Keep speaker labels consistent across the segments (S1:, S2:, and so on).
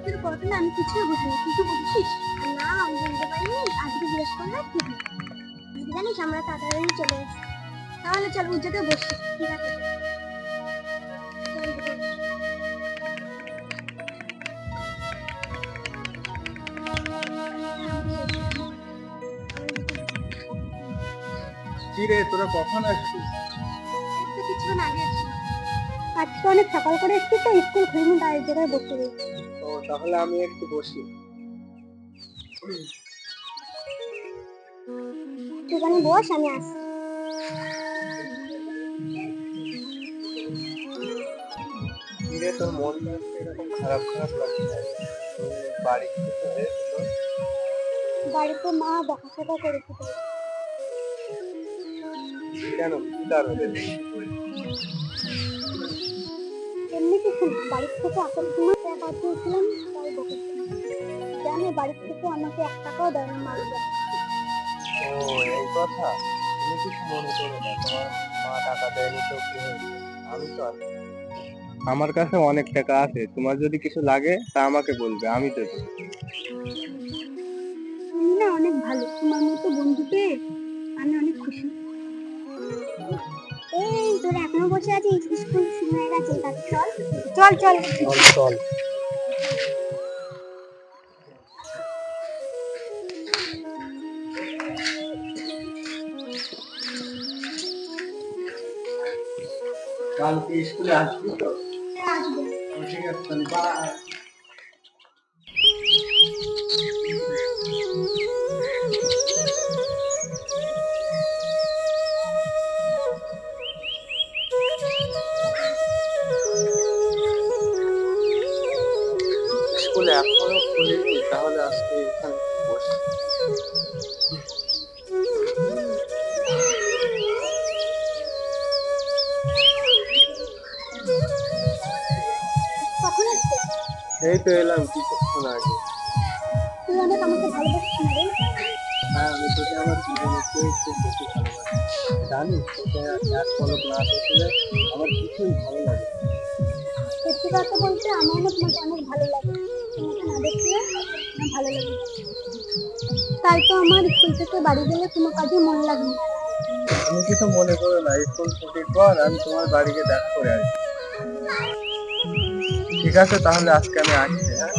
S1: তোর ঘটনা আমি কিছুই বুঝিনি, তুই কি বুঝছিস? না, আমি বুঝতে পারিনি, আজকে জিজ্ঞেস করলে ঠিক আছে। জানিস আমরা তাড়াতাড়ি চলে এসেছি। তাহলে চল উজ্জাতে বসি। ঠিক আছে চল, উজ্জাতে বসি।
S2: কি রে, তোরা কখন আসছিস?
S1: এই তো কিছুক্ষণ আগে এসেছি। আজকে অনেক সকাল করে এসেছি তো, স্কুল খুলিনি, তাই এক জায়গায় বসে রয়েছি।
S2: ও, তাহলে আমি একটু বসি।
S1: সেখানে বস, আমি আসছি।
S2: কি রে, তোর মনটা আজকে এরকম খারাপ খারাপ লাগছে? বাড়ি থেকে হয়েছে তো?
S1: বাড়িতে মা বকাঝকা করেছে তো।
S2: কেন, কি কারণে?
S1: এমনি কিছু না, বাড়ির থেকে আসার সময় টাকা দিয়েছিলাম, তাই বকেছে। জানো, বাড়ির থেকে আমাকে 1 টাকাও দেয় না মার কাছে।
S2: ও, এই কথা। তুমি কিছু মনে করো না, তোমার মা টাকা দেয়নি তো কি হয়েছে? আমি তো আছি, আমার কাছে অনেক টাকা আছে। তোমার যদি কিছু লাগে তা আমাকে বলবে, আমি দেবো।
S1: তুমি না অনেক ভালো, তোমার মতো বন্ধু পেয়ে আমি অনেক খুশি। এই তোরা এখনো বসে আছিস? স্কুল শুরু হয়ে গেছে, তাহলে চল চল চল।
S2: চল চল। কালকে স্কুলে আসবি তো?
S1: আসবে।
S2: ঠিক আছে, তাহলে বাই। স্কুলে এখনো খুলিনি, তাহলে আজকে এখানে বসে।
S1: কখন আসবে?
S2: এই তো এলাম কিছুক্ষণ আগে।
S1: তুই অনেক আমাকে ভালোবাসিস না রে?
S2: হ্যাঁ, আমি তোকে আমার জীবনের চেয়ে খুব বেশি ভালোবাসি। জানিস, তোকে এক পলক না দেখলে আমার কিছুই ভালো লাগে না।
S1: সত্যি কথা বলতে আমারও তোমাকে অনেক ভালো লাগে, তোমাকে না দেখলে আমার ভালো লাগে না। তাই তো আমার স্কুল থেকে বাড়ি গেলে কোনো কাজে মন লাগে না।
S2: তুমি কিছু মনে করো না, স্কুল ছুটির পর আমি তোমার বাড়িতে দেখা করে আসবো। ঠিক আছে, তাহলে আজকে আমি আসছি। হ্যাঁ,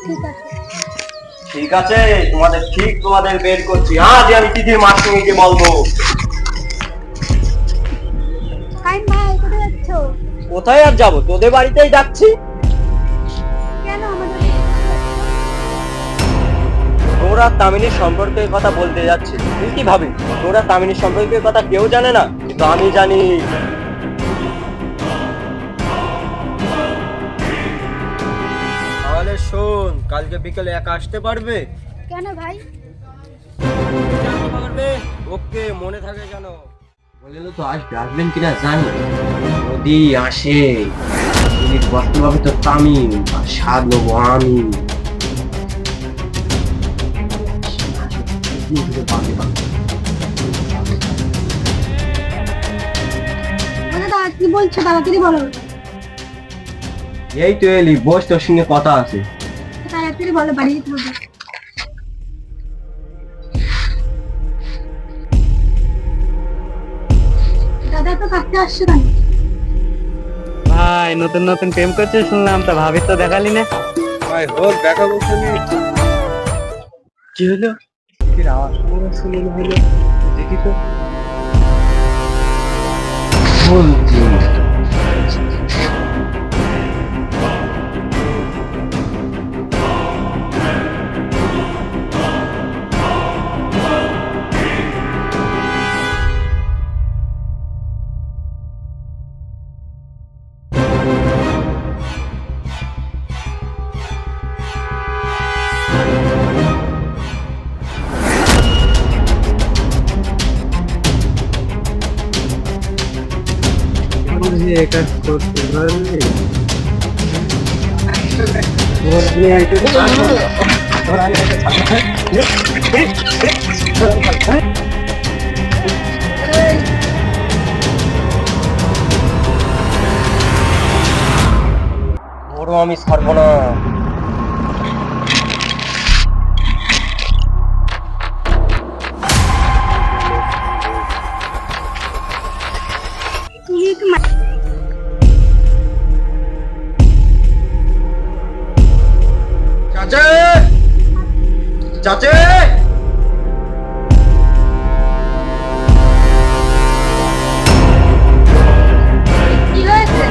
S1: ঠিক আছে।
S3: ঠিক আছে, তোমাদের বের করছি। আজ আমি তিথির মার সঙ্গে গিয়ে বলবো।
S1: হাই ভাই, কোথায় যাচ্ছ?
S3: কোথায় আর যাবো, তোদের বাড়িতেই যাচ্ছি।
S1: কেন আমাদের?
S3: তোরা তামিনীর সম্পর্কের কথা বলতে যাচ্ছি। তুই কি ভাবি তোরা তামিনীর সম্পর্কের কথা কেউ জানে না? কিন্তু আমি জানি। তাহলে শোন, কালকে বিকেলে একা আসতে পারবে?
S1: কেন ভাই?
S3: জানতে পারবে? ওকে, মনে থাকে যেন। বললো তো আসবেন কিনা জানি। যদি আসে, যদি বসতে পারবে তো তামিম, আর স্বাদ নেবো আমি।
S1: মানে দাদা কি বলছো, তাড়াতাড়ি বলো।
S3: এই তো এলি, বস, তোর সঙ্গে কথা আছে।
S1: তাড়াতাড়ি বলো, বাড়ি যেতে হবে। দাদা তো কাছে আসছো কেন?
S4: ভাই নতুন নতুন প্রেম করছিস শুনলাম, তা ভাবি তো দেখালি না।
S2: ভাই হোক, দেখা বলতে
S4: কি হলো?
S2: কি আওয়াজ শুনে হলো? দেখি তো।
S3: বলছি
S2: এটা করতে পারলে
S3: বড় আমি ছাড়বো না। চাচে
S1: কি হয়েছে?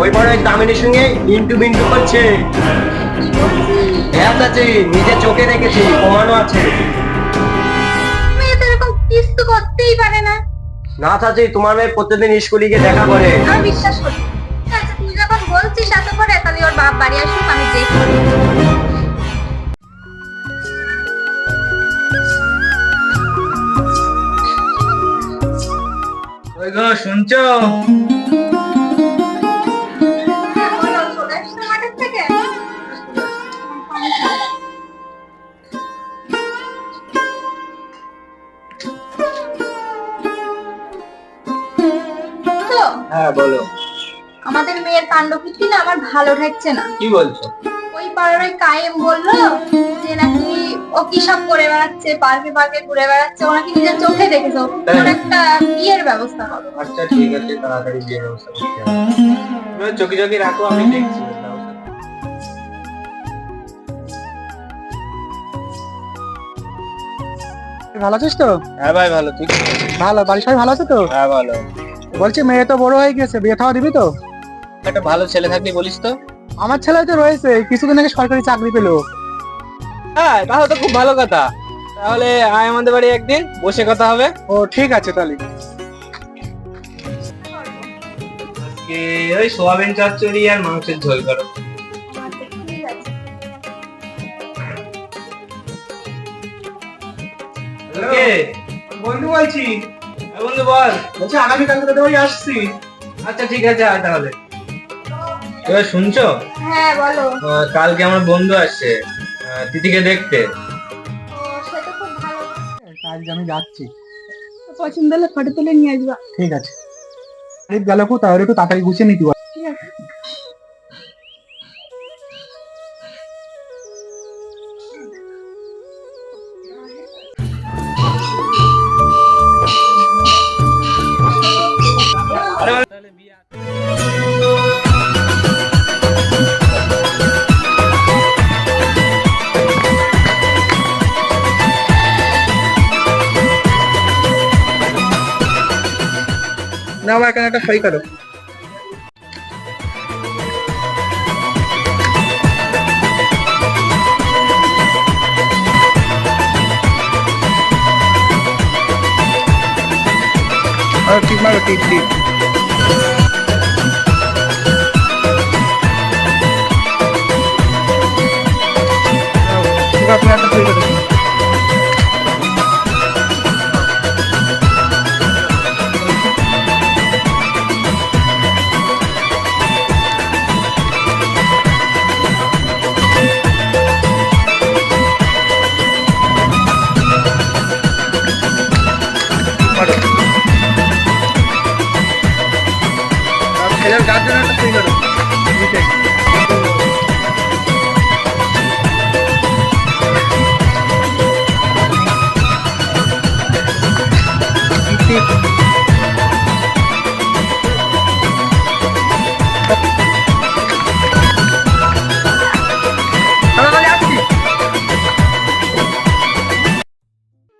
S3: ওই পাড়ায় দামিনীর সঙ্গে ইন্টু বিন্টু করছে।
S1: কি বলছিস?
S3: হ্যাঁ চাচি, নিজে চোখে দেখেছি, প্রমাণও আছে।
S1: মেয়ে তো এরকম কিছু করতেই পারে না।
S3: না চাচি, তোমার মেয়ে প্রতিদিন স্কুলে গিয়ে দেখা করে।
S1: আমি বিশ্বাস করি। আচ্ছা তুই যখন বলছিস এত করে, তাহলে ওর বাপ বাড়ি আসুক, আমি দেখি।
S2: ওই গো, শুনছো?
S1: হ্যাঁ, বলো, চলে আসছো মাঠের থেকে? তো,
S2: হ্যাঁ বলো।
S1: আমাদের মেয়ের কাণ্ডকীর্তি না আমার ভালো ঠেকছে না।
S2: কি বলছো?
S1: ওই পাড়ার ওই কায়েম বললো যে নাকি ও কি সব করে বেড়াচ্ছে, পার্কে পার্কে ঘুরে বেড়াচ্ছে, ও নাকি নিজের চোখে দেখেছে। ওর একটা বিয়ের ব্যবস্থা করো।
S2: আচ্ছা ঠিক আছে, তাড়াতাড়ি বিয়ে ব্যবস্থা করতে হবে। তুমি চকি চকি রাখো, আমি দেখছি ব্যবস্থা।
S5: ভালো আছিস তো?
S2: হ্যাঁ ভাই ভালো, তুই?
S5: ভালো, বাড়ির সবাই ভালো আছে তো?
S2: হ্যাঁ ভালো।
S5: বলছি মেয়ে তো বড় হয়ে গেছে, বিয়ে থাওয়া দিবি তো?
S2: একটা ভালো ছেলে থাকলে বলিস তো।
S5: আমার ছেলে তো রয়েছে, কিছুদিন আগে সরকারি চাকরি পেলো।
S2: হ্যাঁ তাহলে তো খুব ভালো কথা। তাহলে আয় আমাদের বাড়ি একদিন, বসে কথা হবে।
S5: ও ঠিক আছে তাহলে।
S2: আজকে ওই সোয়াবিন চচ্চড়ি আর মাংসের ঝোল করো।
S1: আচ্ছা, ঠিক আছে।
S2: কে?
S5: বন্ধু বলছি।
S2: হ্যাঁ বন্ধু বল।
S5: বলছি আগামীকাল তোদের ওই আসছি।
S2: আচ্ছা ঠিক আছে, আয় তাহলে। এবার শুনছো?
S1: হ্যাঁ বলো।
S2: কালকে আমার বন্ধু আসছে তিথিকে দেখতে।
S1: ও, সে তো খুব ভালো।
S5: আজ আমি যাচ্ছি।
S1: পছন্দ হলে ফটো তুলে নিয়ে আসবা।
S5: ঠিক আছে। গেল কো, তাহলে একটু তাড়াতাড়ি গুছিয়ে নিতে পারবো।
S1: ঠিক আছে।
S5: না, আমার এখানে একটা সই করো। ঠিক মারো, ঠিক ঠিক। আপনি একটা সই করো। ছেলের গার্জেন একটা সই করো।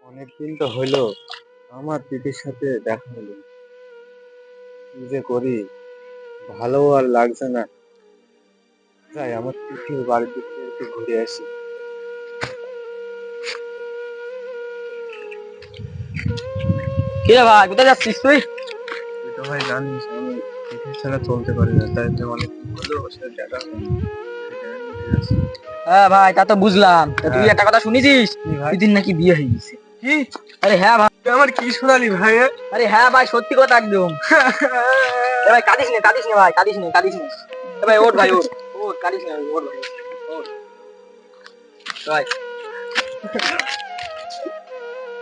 S2: অনেকদিন তো হলো আমার দিদির সাথে দেখা হলো। কি যে করি, ভালো আর লাগছে না। যাই আমার তিথির বাড়ির দিক থেকে একটু ঘুরে আসি।
S3: কি রে ভাই, কোথায় যাচ্ছিস তুই?
S2: তুই তো ভাই জানিস আমি তিথি ছাড়া চলতে পারি না, তাই তো অনেকদিন হলো ওর সাথে দেখা হয়নি। সেখানে ঘুরতে যাচ্ছি।
S3: হ্যাঁ ভাই, তা তো বুঝলাম। তা তুই
S2: হ্যাঁ।
S3: একটা কথা শুনেছিস?
S2: কি ভাই?
S3: দুদিন নাকি বিয়ে হয়ে গেছে।
S2: কি?
S3: আরে হ্যাঁ ভাই।
S2: তুই আমার কি শোনালি ভাই?
S3: আরে হ্যাঁ ভাই, সত্যি কথা একদম। এ ভাই কাঁদিস না, কাঁদিস না ভাই, কাঁদিস না, কাঁদিস না। এ ভাই ওঠ ভাই, ওঠ ওঠ, কাঁদিস না ভাই, ওঠ ভাই, ওঠ ভাই।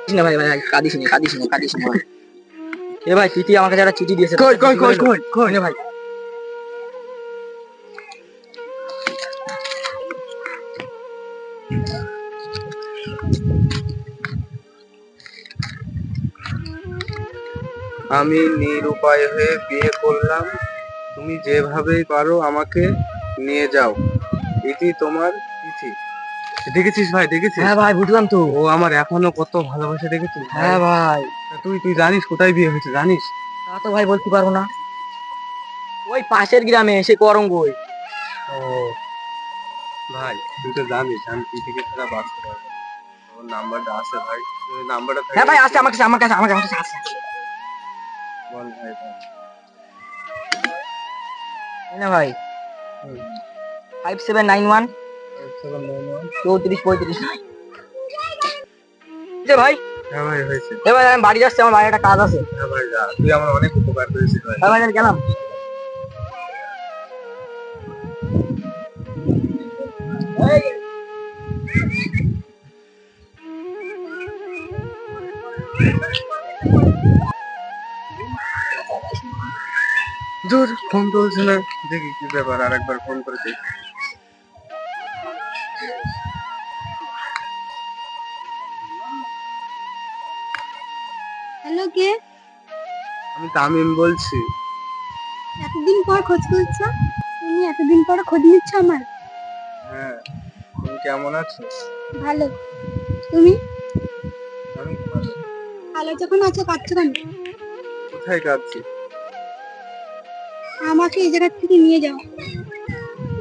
S3: কাঁদিস না ভাই, ভাই কাঁদিস না, কাঁদিস না, কাঁদিস না ভাই। এ ভাই তিথি আমার কাছে একটা চিঠি দিয়েছে।
S2: কই কই কই কই কই?
S3: নে ভাই।
S2: আমি নিরুপায় হয়ে বিয়ে করলাম, তুমি যেভাবেই পারো আমাকে নিয়ে যাও। ইতি তোমার তিথি। দেখেছিস ভাই, দেখেছিস?
S3: হ্যাঁ ভাই বুঝলাম তো।
S2: ও আমার এখনো কত ভালোবাসে, দেখেছিস?
S3: হ্যাঁ ভাই।
S2: তা তুই জানিস কোথায় বিয়ে হয়েছে, জানিস?
S3: তা তো ভাই বলতে পারবো না। ওই পাশের গ্রামে সে করঙ্গই।
S2: ও ভাই, তুই তো জানিস আমি পিটিকে ছাড়া বাঁচতে পারবো না। ওর নাম্বারটা আছে ভাই, তুই নাম্বারটা
S3: হ্যাঁ ভাই আছে আমার কাছে, আছে।
S2: বল ভাই বল।
S3: এই না ভাই, 5791 3435। যে ভাই,
S2: হ্যাঁ ভাই হয়েছে।
S3: এ ভাই আমি বাড়ি যাচ্ছি, আমার বাড়ি একটা কাজ আছে।
S2: হ্যাঁ ভাই যা, তুই আমার অনেক উপকার করেছিস ভাই।
S3: হ্যাঁ ভাই আমি গেলাম।
S2: দূর, ফোন তুলছে না, দেখি কি ব্যাপার, আরেকবার ফোন করে দেখি।
S1: হ্যালো, কে?
S2: আমি তামিম বলছি।
S1: এতদিন পর খোঁজ করছো? তুমি এতদিন পর খোঁজ নিচ্ছ আমার?
S2: হ্যাঁ, তুমি কেমন আছো?
S1: ভালো। তুমি?
S2: আমি ভালো।
S1: ভালো যখন আছো, কাঁদছো কেন?
S2: কোথায় কাঁদছি?
S1: আমাকে এই জায়গা থেকে নিয়ে যাও।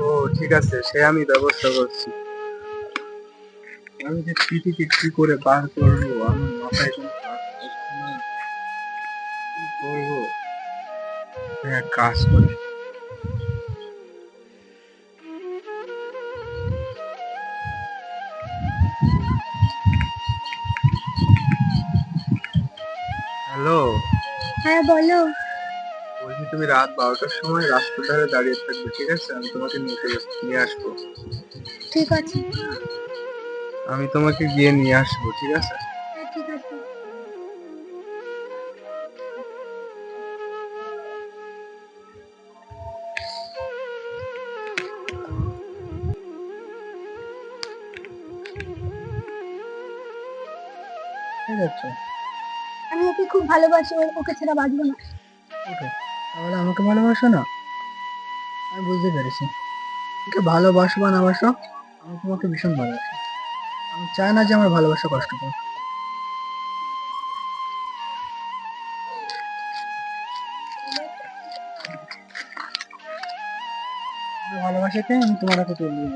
S2: ও ঠিক আছে, সে আমি ব্যবস্থা করছি। আমি যে স্মৃতিকে কি করে বার করবো, আমার মাথায় কোনো কাজ করছে না। কি করবো? এক কাজ করে, হ্যালো,
S1: হ্যাঁ বলো।
S2: বলছি তুমি রাত 12টার সময় রাস্তার ধারে দাঁড়িয়ে থাকবে, ঠিক আছে? আমি তোমাকে নিয়ে আসবো।
S1: ঠিক আছে।
S2: আমি তোমাকে গিয়ে নিয়ে আসবো, ঠিক আছে?
S1: হ্যাঁ ঠিক আছে।
S5: ঠিক আছে।
S1: আমি ওকে খুব ভালোবাসি, ওকে ছাড়া বাঁচবো না।
S5: ওকে, তাহলে আমাকে ভালোবাসো না? আমি বুঝতে পেরেছি। ওকে ভালোবাসো বা না বাসো, আমি তোমাকে ভীষণ ভালোবাসি। আমি চাই না যে আমার ভালোবাসা কষ্ট পাক। আমার ভালোবাসাকে আমি তোমার হাতে তুলে দিই।